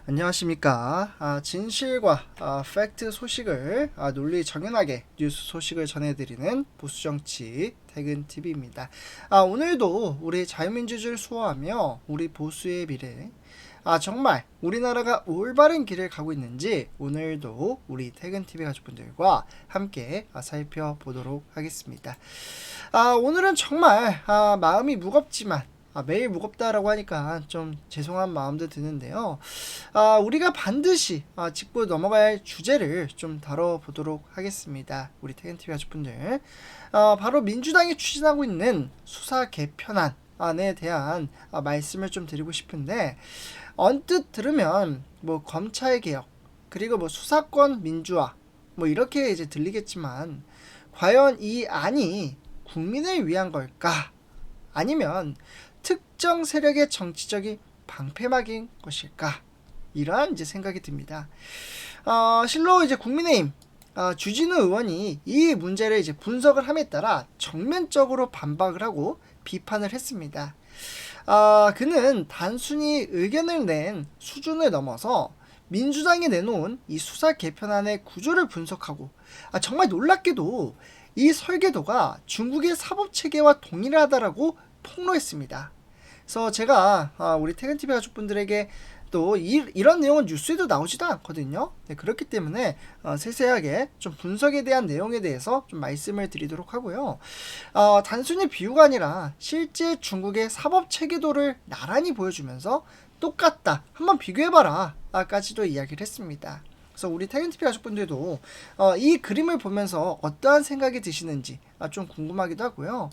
안녕하십니까. 진실과 팩트 소식을 논리 정연하게 뉴스 소식을 전해드리는 보수정치 퇴근TV입니다. 오늘도 우리 자유민주주의를 수호하며 우리 보수의 미래, 정말 우리나라가 올바른 길을 가고 있는지 오늘도 우리 퇴근TV 가족분들과 함께 살펴보도록 하겠습니다. 오늘은 정말 마음이 무겁지만 매일 무겁다라고 하니까 좀 죄송한 마음도 드는데요. 우리가 반드시 짚고 넘어가야 할 주제를 좀 다뤄보도록 하겠습니다. 우리 퇴근TV 가족분들. 바로 민주당이 추진하고 있는 수사 개편안에 대한 말씀을 좀 드리고 싶은데, 언뜻 들으면 뭐 검찰 개혁, 그리고 뭐 수사권 민주화, 뭐 이렇게 이제 들리겠지만, 과연 이 안이 국민을 위한 걸까? 아니면 특정 세력의 정치적인 방패막인 것일까? 이러한 이제 생각이 듭니다. 실로 이제 국민의힘 주진우 의원이 이 문제를 이제 분석을 함에 따라 정면적으로 반박을 하고 비판을 했습니다. 그는 단순히 의견을 낸 수준을 넘어서 민주당이 내놓은 이 수사 개편안의 구조를 분석하고, 정말 놀랍게도 이 설계도가 중국의 사법체계와 동일하다라고 폭로했습니다. 그래서 제가 우리 퇴근TV 가족분들에게 또 이런 내용은 뉴스에도 나오지도 않거든요. 네, 그렇기 때문에 세세하게 좀 분석에 대한 내용에 대해서 좀 말씀을 드리도록 하고요. 단순히 비유가 아니라 실제 중국의 사법체계도를 나란히 보여주면서 똑같다, 한번 비교해봐라 까지도 이야기를 했습니다. 그래서 우리 퇴근TV 가족분들도 이 그림을 보면서 어떠한 생각이 드시는지 좀 궁금하기도 하고요.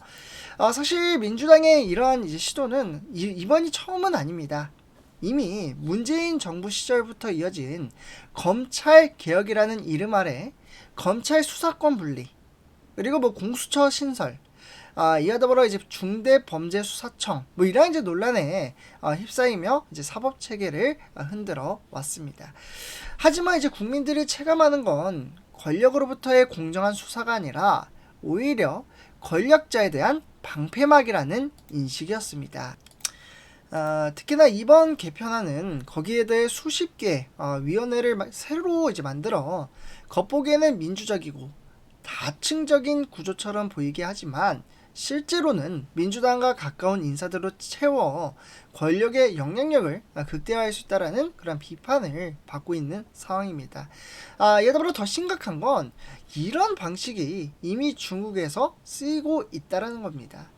사실 민주당의 이러한 이제 시도는 이번이 처음은 아닙니다. 이미 문재인 정부 시절부터 이어진 검찰 개혁이라는 이름 아래 검찰 수사권 분리, 그리고 뭐 공수처 신설, 이와 더불어 이제 중대범죄수사청, 뭐 이런 이제 논란에 휩싸이며 이제 사법 체계를 흔들어 왔습니다. 하지만 이제 국민들이 체감하는 건 권력으로부터의 공정한 수사가 아니라 오히려 권력자에 대한 방패막이라는 인식이었습니다. 특히나 이번 개편안은 거기에 대해 수십 개 위원회를 새로 이제 만들어 겉보기에는 민주적이고 다층적인 구조처럼 보이게 하지만 실제로는 민주당과 가까운 인사들로 채워 권력의 영향력을 극대화할 수 있다는 그런 비판을 받고 있는 상황입니다. 이에 더불어 더 심각한 건 이런 방식이 이미 중국에서 쓰이고 있다는 겁니다.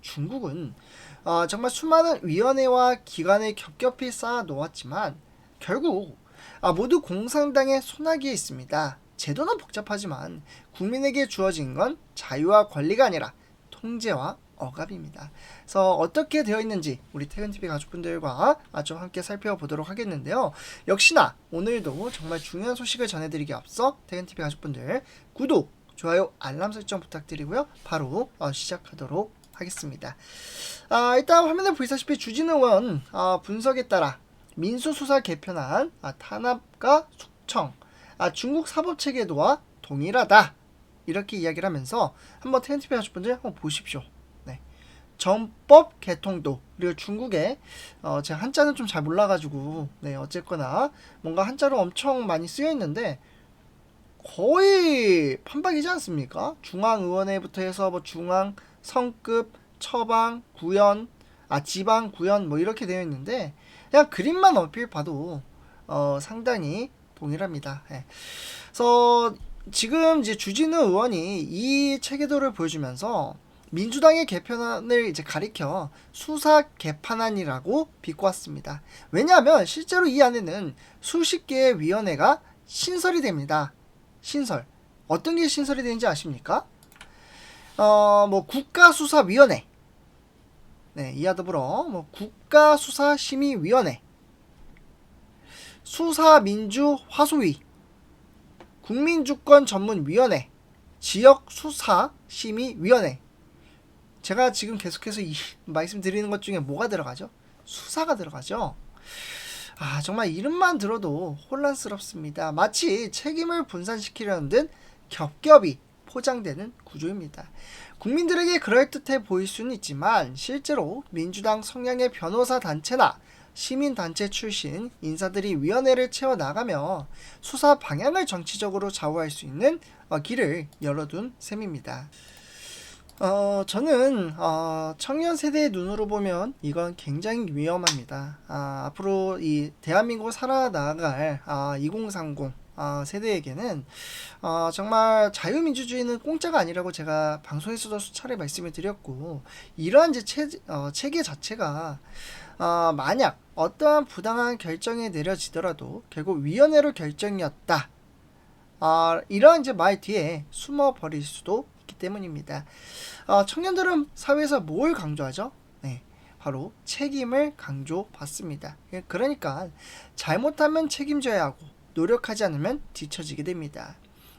중국은 정말 수많은 위원회와 기관을 겹겹이 쌓아 놓았지만 결국 모두 공산당의 손아귀에 있습니다. 제도는 복잡하지만 국민에게 주어진 건 자유와 권리가 아니라 통제와 억압입니다. 그래서 어떻게 되어 있는지 우리 퇴근TV 가족분들과 좀 함께 살펴보도록 하겠는데요. 역시나 오늘도 정말 중요한 소식을 전해드리기 앞서 퇴근TV 가족분들 구독, 좋아요, 알람 설정 부탁드리고요. 바로 시작하도록 하겠습니다. 일단 화면에 보이시다시피 주진우 의원 분석에 따라 민수수사 개편안 탄압과 숙청, 중국 사법체계도와 동일하다, 이렇게 이야기를 하면서 한번 퇴근TV 하실 한번 보십시오. 네. 전법 개통도, 그리고 중국의 제가 한자는 좀 잘 몰라가지고 어쨌거나 뭔가 한자로 엄청 많이 쓰여 있는데 거의 판박이지 않습니까? 중앙의원회부터 해서 뭐 중앙 성급, 처방, 구현, 지방, 구현 뭐 이렇게 되어 있는데 그냥 그림만 얼핏 봐도 상당히 동일합니다. 예. 그래서 지금 이제 주진우 의원이 이 체계도를 보여주면서 민주당의 개편안을 이제 가리켜 수사 개판안이라고 비꼬았습니다. 왜냐하면 실제로 이 안에는 수십 개의 위원회가 신설이 됩니다. 신설. 어떤 게 신설이 되는지 아십니까? 뭐 국가수사위원회, 이와 더불어 뭐 국가수사심의위원회, 수사민주화소위, 국민주권전문위원회, 지역수사심의위원회. 제가 지금 계속해서 말씀드리는 것 중에 뭐가 들어가죠? 수사가 들어가죠. 정말 이름만 들어도 혼란스럽습니다. 마치 책임을 분산시키려는 듯 겹겹이 포장되는 구조입니다. 국민들에게 그럴듯해 보일 수는 있지만 실제로 민주당 성향의 변호사 단체나 시민단체 출신 인사들이 위원회를 채워나가며 수사 방향을 정치적으로 좌우할 수 있는 길을 열어둔 셈입니다. 저는 청년 세대의 눈으로 보면 이건 굉장히 위험합니다. 앞으로 이 대한민국을 살아나갈 2030 세대에게는 정말 자유민주주의는 공짜가 아니라고 제가 방송에서도 수차례 말씀을 드렸고, 이러한 체계 자체가 만약 어떠한 부당한 결정이 내려지더라도 결국 위원회로 결정이었다, 이러한 말 뒤에 숨어버릴 수도 있기 때문입니다. 청년들은 사회에서 뭘 강조하죠? 네, 바로 책임을 강조받습니다. 그러니까 잘못하면 책임져야 하고 노력하지 않으면 뒤처지게 됩니다.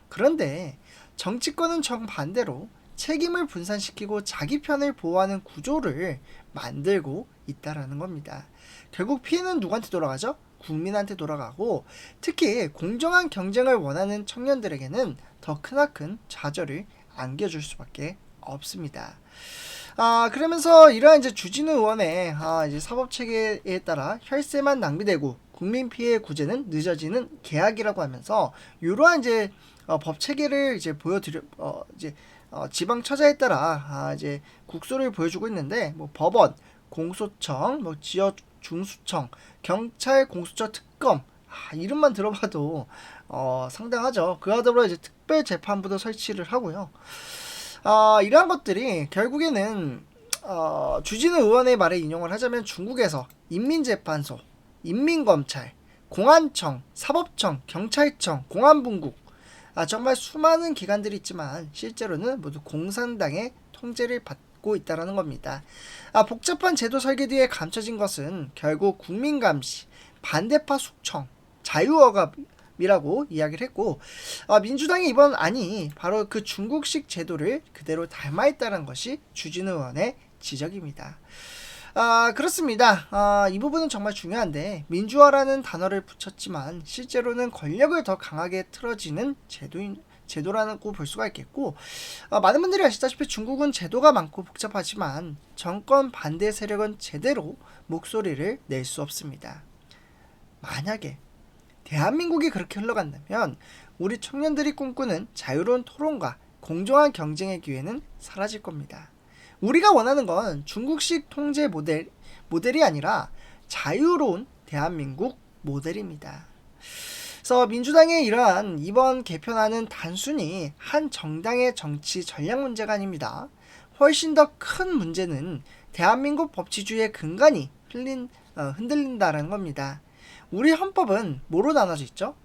그런데 정치권은 정반대로 책임을 분산시키고 자기 편을 보호하는 구조를 만들고 있다라는 겁니다. 결국 피해는 누구한테 돌아가죠? 국민한테 돌아가고, 특히 공정한 경쟁을 원하는 청년들에게는 더 크나큰 좌절을 안겨줄 수밖에 없습니다. 그러면서 이러한 주진우 의원의 이제 사법 체계에 따라 혈세만 낭비되고 국민 피해 구제는 늦어지는 계약이라고 하면서 이러한 법 체계를 보여드려 지방 처자에 따라 이제 국소를 보여주고 있는데, 뭐 법원, 공소청, 뭐 지역 중수청, 경찰, 공수처, 특검, 이름만 들어봐도 상당하죠. 그와 더불어 특별 재판부도 설치를 하고요. 이러한 것들이 결국에는 주진우 의원의 말에 인용을 하자면 중국에서 인민재판소, 인민검찰, 공안청, 사법청, 경찰청, 공안분국, 정말 수많은 기관들이 있지만 실제로는 모두 공산당의 통제를 받고 있다는 겁니다. 복잡한 제도 설계 뒤에 감춰진 것은 결국 국민감시, 반대파 숙청, 자유억압이라고 이야기를 했고, 민주당의 이번 안이 바로 그 중국식 제도를 그대로 닮아있다는 것이 주진우 의원의 지적입니다. 그렇습니다. 이 부분은 정말 중요한데, 민주화라는 단어를 붙였지만 실제로는 권력을 더 강하게 틀어지는 제도라고 볼 수가 있겠고, 많은 분들이 아시다시피 중국은 제도가 많고 복잡하지만 정권 반대 세력은 제대로 목소리를 낼 수 없습니다. 만약에 대한민국이 그렇게 흘러간다면 우리 청년들이 꿈꾸는 자유로운 토론과 공정한 경쟁의 기회는 사라질 겁니다. 우리가 원하는 건 중국식 통제 모델이 아니라 자유로운 대한민국 모델입니다. 그래서 민주당의 이러한 이번 개편안은 단순히 한 정당의 정치 전략 문제가 아닙니다. 훨씬 더 큰 문제는 대한민국 법치주의의 근간이 흔들린다는 겁니다. 우리 헌법은 뭐로 나눠져 있죠?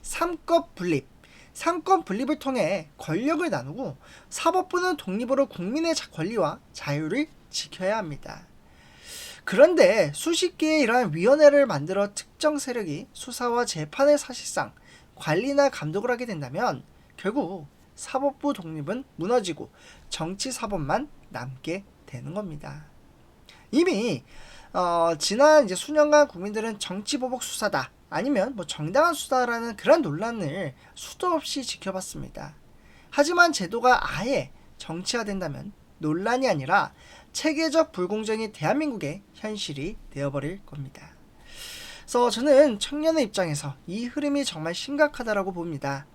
삼권 분립. 삼권 분립을 통해 권력을 나누고 사법부는 독립으로 국민의 권리와 자유를 지켜야 합니다. 그런데 수십 개의 이러한 위원회를 만들어 특정 세력이 수사와 재판을 사실상 관리나 감독을 하게 된다면 결국 사법부 독립은 무너지고 정치 사법만 남게 되는 겁니다. 이미 지난 수년간 국민들은 정치보복 수사다, 아니면 정당한 수사라는 그런 논란을 수도 없이 지켜봤습니다. 하지만 제도가 아예 정치화된다면 논란이 아니라 체계적 불공정이 대한민국의 현실이 되어버릴 겁니다. 그래서 저는 청년의 입장에서 이 흐름이 정말 심각하다고 봅니다.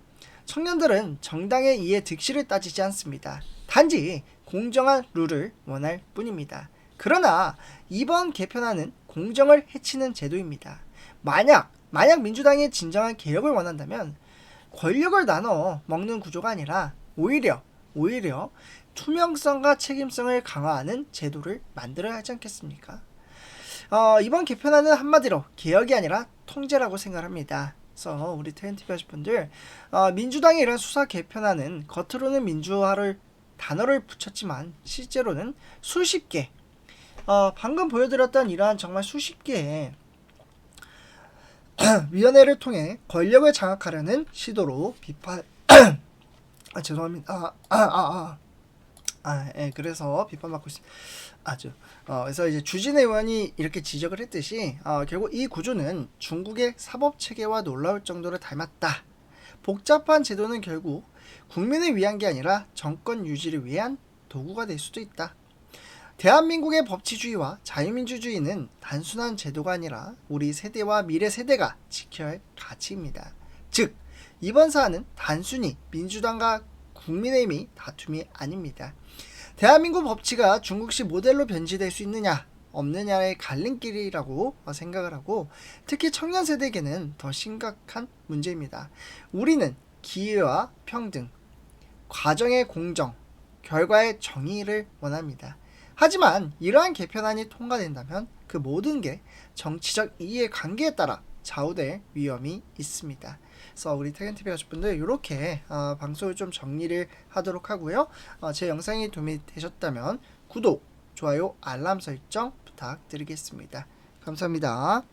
청년들은 정당의 이해 득실을 따지지 않습니다. 단지 공정한 룰을 원할 뿐입니다. 그러나 이번 개편안은 공정을 해치는 제도입니다. 만약 민주당이 진정한 개혁을 원한다면 권력을 나눠 먹는 구조가 아니라 오히려 투명성과 책임성을 강화하는 제도를 만들어야 하지 않겠습니까? 이번 개편안은 한마디로 개혁이 아니라 통제라고 생각합니다. 그래서 우리 태연TV 하실 분들, 민주당의 이런 수사 개편안은 겉으로는 민주화를 단어를 붙였지만 실제로는 수십 개, 방금 보여드렸던 이러한 정말 수십 개의 위원회를 통해 권력을 장악하려는 시도로 죄송합니다. 그래서 비판받고 있습니다. 그래서 이제 주진우 의원이 이렇게 지적을 했듯이 결국 이 구조는 중국의 사법 체계와 놀라울 정도로 닮았다. 복잡한 제도는 결국 국민을 위한 게 아니라 정권 유지를 위한 도구가 될 수도 있다. 대한민국의 법치주의와 자유민주주의는 단순한 제도가 아니라 우리 세대와 미래 세대가 지켜야 할 가치입니다. 즉, 이번 사안은 단순히 민주당과 국민의힘이 다툼이 아닙니다. 대한민국 법치가 중국식 모델로 변질될 수 있느냐 없느냐의 갈림길이라고 생각을 하고, 특히 청년 세대에게는 더 심각한 문제입니다. 우리는 기회와 평등, 과정의 공정, 결과의 정의를 원합니다. 하지만 이러한 개편안이 통과된다면 그 모든 게 정치적 이해관계에 따라 좌우될 위험이 있습니다. 그래서 우리 태근TV 가족분들 이렇게 방송을 좀 정리를 하도록 하고요. 제 영상이 도움이 되셨다면 구독, 좋아요, 알람 설정 부탁드리겠습니다. 감사합니다.